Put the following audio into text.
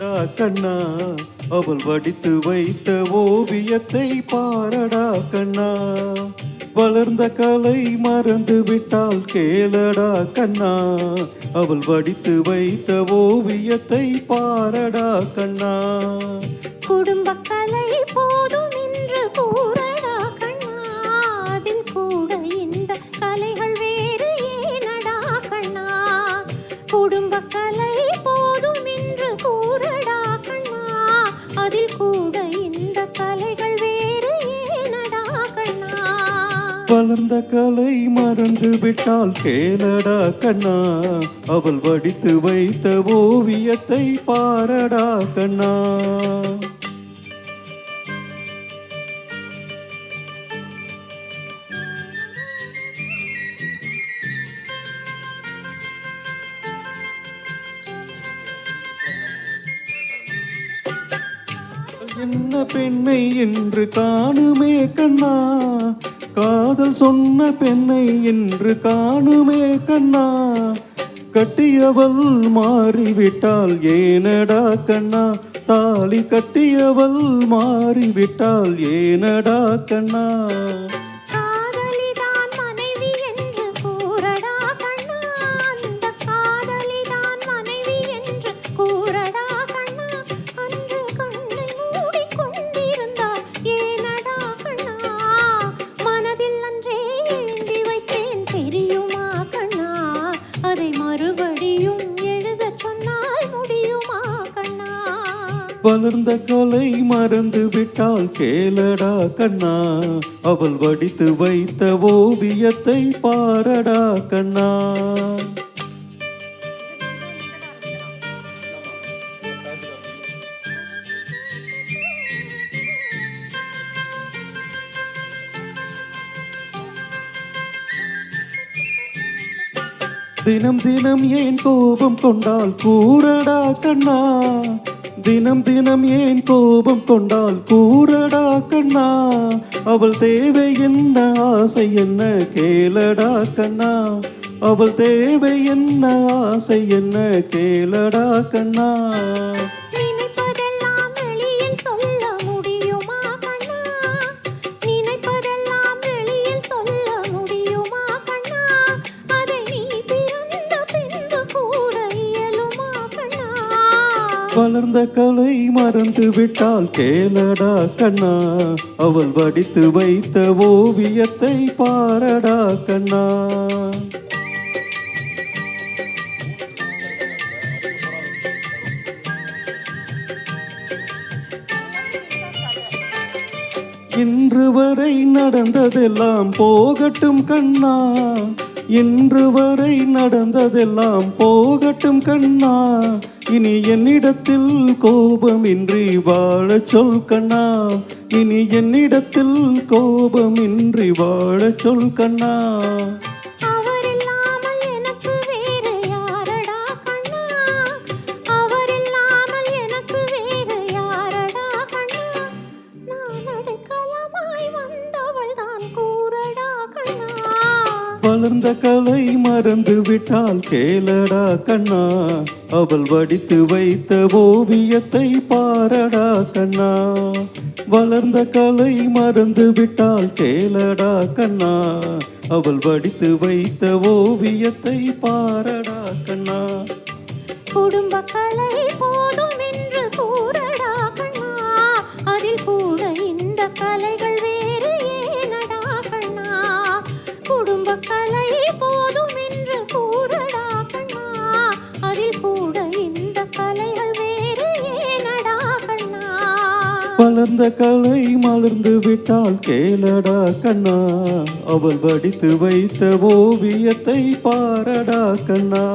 கண்ணா அவள் வடித்து வைத்த ஓவியத்தை பாரடா கண்ணா. வளர்ந்த கலை மறந்து விட்டால் கேளடா கண்ணா. அவள் வடித்து வைத்த ஓவியத்தை பாரடா கண்ணா. குடும்ப கலை போதும் என்று கூறடா கண்ணா. அதில் கூட இந்த கலைகள் வேறு ஏனடா கண்ணா. குடும்ப கலை போதும் என்று கூறடா கண்ணா. அதில் கூட இந்த கலைகள் வேறு ஏனடா கண்ணா. வளர்ந்த கலை மறந்து விட்டால் கேளடா கண்ணா. அவள் வடித்து வைத்த ஓவியத்தை பாரடா கண்ணா. என்ன பெண்ணை என்று காணுமே கண்ணா. காதல் சொன்ன பெண்ணை என்று காணுமே கண்ணா. கட்டியவள் மாறிவிட்டால் ஏனடா கண்ணா. தாலி கட்டியவள் மாறிவிட்டால் ஏனடா கண்ணா. வளர்ந்த கலை மறந்து விட்டால் கேளடா கண்ணா. அவள் வடித்து வைத்த ஓவியத்தை பாரடா கண்ணா. தினம் தினம் ஏன் கோபம் கொண்டால் கூறடா கண்ணா. தினம் தினம் ஏன் கோபம் கொண்டால் கூறடா கண்ணா. அவள் தேவை என்ன ஆசை என்ன கேளடா கண்ணா. அவள் தேவை என்ன ஆசை என்ன கேளடா கண்ணா. வளர்ந்த கலை மறந்து விட்டால் கேளடா கண்ணா. அவள் வடித்து வைத்த ஓவியத்தை பாரடா கண்ணா. இன்று வரை நடந்ததெல்லாம் போகட்டும் கண்ணா. இன்று வரை நடந்ததெல்லாம் போகட்டும் கண்ணா. இனி என்னிடத்தில் கோபமின்றி வாழச் சொல் கண்ணா. இனி என்னிடத்தில் கோபமின்றி வாழச் சொல் கண்ணா. வளர்ந்த கலை மறந்து விட்டால் கேளடா கண்ணா. அவள் வடித்து வைத்த ஓவியத்தை பாரடா கண்ணா. வளர்ந்த கலை மறந்து விட்டால் கேளடா கண்ணா. அவள் வடித்து வைத்த ஓவியத்தை பாரடா கண்ணா. குடும்ப கலை போதும் என்று கூறடா கண்ணா. அதில் கூட இந்த கலைகள் வேறு ஏனடா கண்ணா. குடும்ப கலை போதும் என்று கூறடா கண்ணா. அதில் கூட இந்த கலைகள் வேறு ஏனடா கண்ணா. வளர்ந்த கலை மலர்ந்து விட்டால் கேளடா கண்ணா. அவள் வடித்து வைத்த ஓவியத்தை பாரடா கண்ணா.